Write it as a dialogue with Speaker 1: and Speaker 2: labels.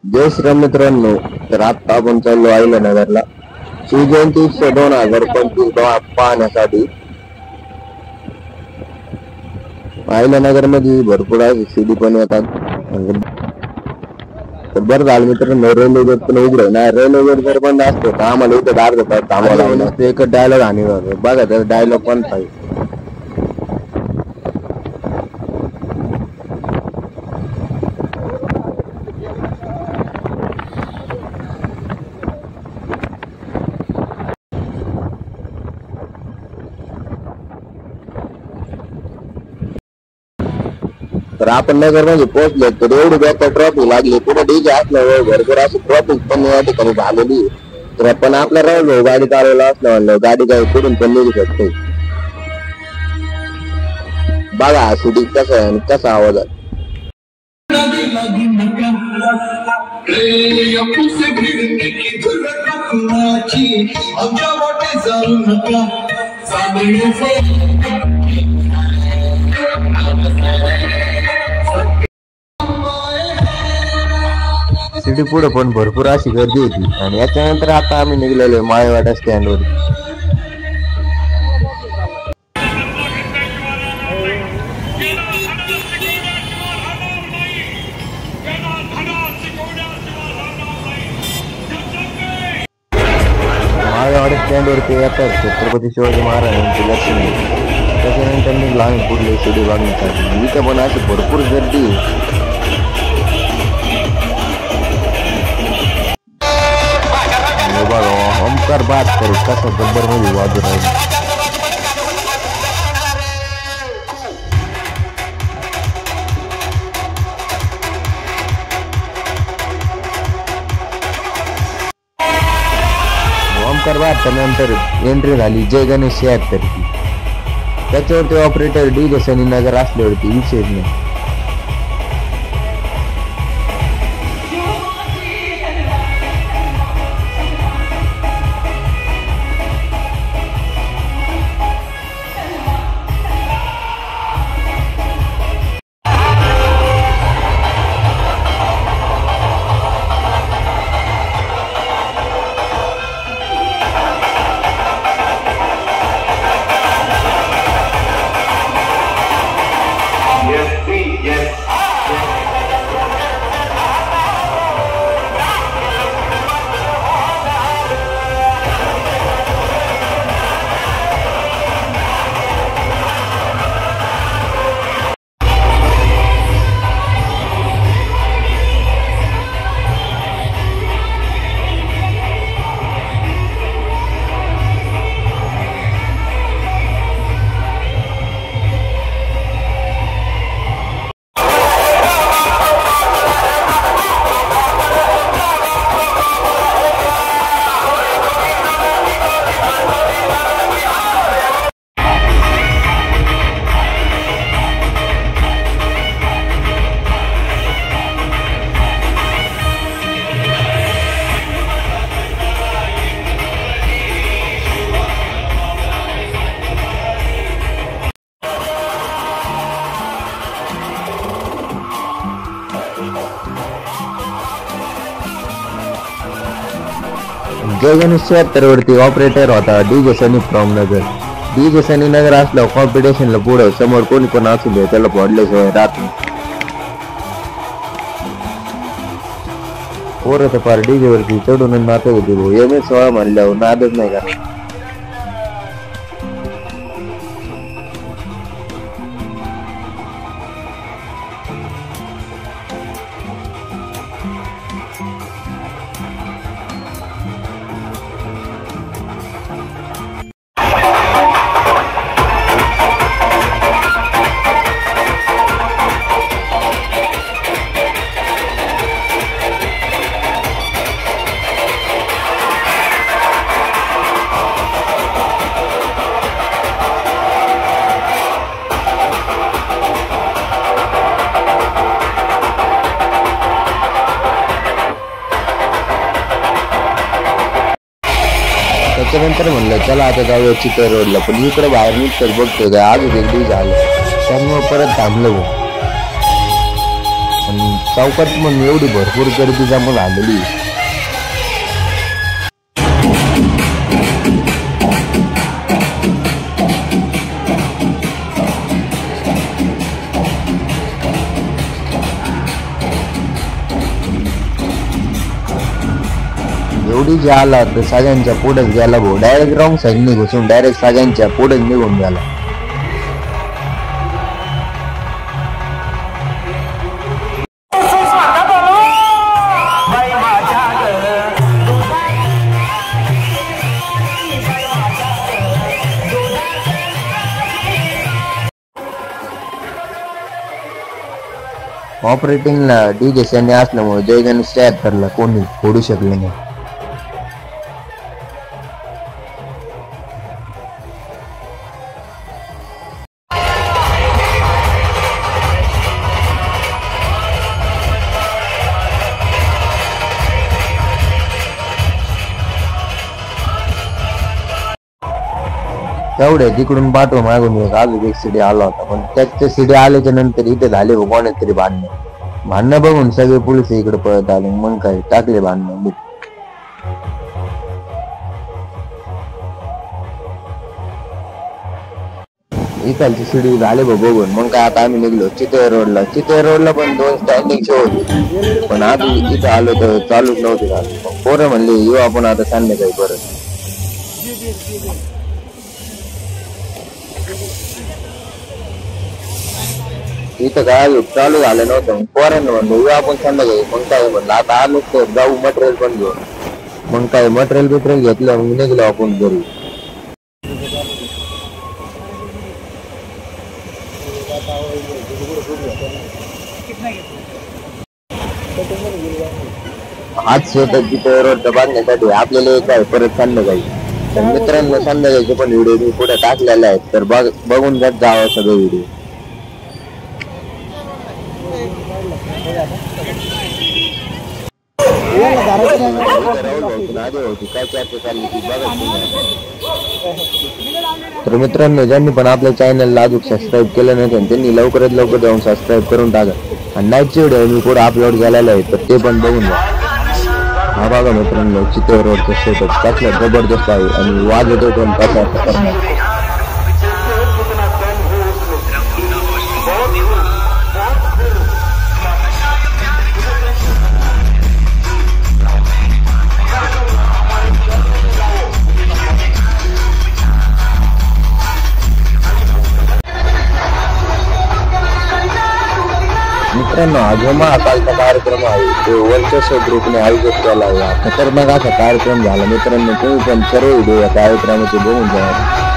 Speaker 1: जय श्रीराम मित्रांनो, तर आता आपण चाललो अहिल्यानगरला शिवजयंती उत्सव 2025 पाहण्यासाठी। अहिल्यानगर मध्ये भरपूर अशी सीडी पण येतात। तर बरं झालं मित्रांनो, रेल्वे पण उघडे ना, रेल्वे जर बंद असतो तर आम्हाला इथं अर्धा तास थांबावं लागलं। एकच डायलॉग आणि बघा त्याचा डायलॉग पण पाहिजे। तर आपण नगर मध्ये पोहोचलो तर एवढी बेकार ट्रॉफिक लागली, पुढे डीजे असल्यावर भरपूर अशी ट्रॉफिक पण या ठिकाणी झालेली। तर आपण आपल्या राहुल गाडी चालवला असल्यावर गाडी काही पुढून पण निघू शकते। बघा सिटी कसा आहे आणि कसा आवाज आहे। सिटी पुढे पण भरपूर अशी गर्दी होती आणि याच्यानंतर आता आम्ही निघलेलो माळेवाडा स्टँड वर। माळेवाडा स्टँड वरती येतात छत्रपती शिवाजी महाराजांचे दर्शन घेतले। त्याच्यानंतर निघलो आम्ही पुढले सिटी बघण्यासाठी। इथे पण अशी भरपूर गर्दी। ओमकार बात करू कसा गब्बर मध्ये वाजू राहील। ओमकार बात नंतर एंट्री झाली जय गणेश 76 ची। त्याच्यावरती ऑपरेटर डीजे सनी नगर असल्यावरती विशेष नाही। जय गणेश 76 वरती ऑपरेटर होता DJ Sunny from Nagar. DJ Sunny Nagar असल्यावर कॉम्पिटिशनला पुढे समोर कोणी पण असू दे त्याला फोडल्याशिवाय राहत नाही। पोरं तर फार डीजे वरती चढून नाचत होती भाऊ। MS16 म्हणल्यावर नादच नाही का। त्याच्यानंतर म्हणलं चला आता जाऊया चित्र रोडला, पण इकडे बाहेर निघतात बघतोय काय आज एक दिवस झालं त्यामुळे परत थांबलो। चौकात म्हणून एवढी भरपूर गर्दी जमा झालेली. एवढी जे आला तर सगळ्यांच्या पुढेच गेला भाऊ. डायरेक्ट रॉंग साईडने घुसून डायरेक्ट सगळ्यांच्या पुढेच निघून गेला. ऑपरेटिंगला डीजे सनी असल्यामुळे जय गणेश 73ला कोणी फोडू शकले नाही. तेवढे तिकडून पाठव मागून एक अजून एक सीडी आला होता, पण त्याचे सीडी आल्याच्या नंतर इथे झाले कोणाच तरी भांडणं बघून सगळे पोलीस इकडे पळत आले. मग काय टाकले भांडणं. इकडची सीडी झाले बघून मग काय आता आम्ही निघलो चितळे रोडला पण 2 स्टँडिंग शो होते, पण आधी इथं आलो तर चालूच नव्हते. पोरं म्हणले येऊ आपण आता संध्याकाळी परत. इथं काय चालू झालं नव्हतं. पोरांना म्हणलं येऊ आपण संध्याकाळी. मग काय म्हणलं आता आलो तर जाऊ मटेरियल पण घेऊ. मग काय मटेरियल घेतलं. मग निघलो आपण घरी. आज शेतात तिथे रोड बांधण्यासाठी आपल्याला काय परत संध्याकाळी. मित्रांनो संध्याकाळचे पण व्हिडिओ मी पुढे टाकलेले आहेत, तर बघून जात जावं सगळे व्हिडिओ. तर मित्रांनो ज्यांनी पण आपल्या चॅनलला अजून सबस्क्राईब केलं नाही त्यांनी लवकरात लवकर जाऊन सबस्क्राईब करून टाका. आणि नाईटचे व्हिडिओ मी पुढे अपलोड केलेला आहे, तर ते पण बघून जा. हा बघा मित्रांनो चितळे रोडचा सेटअप कसला जबरदस्त आहे आणि वाजतो पण कसा खतरनाक. मित्रांनो हा जो महाकालचा कार्यक्रम आहे तो वर्चस्व ग्रुपने आयोजित केला आहे. खतरनाक असा कार्यक्रम झाला मित्रांनो. तुम्ही पण सर्व व्हिडिओ या कार्यक्रमाचे बघून जा.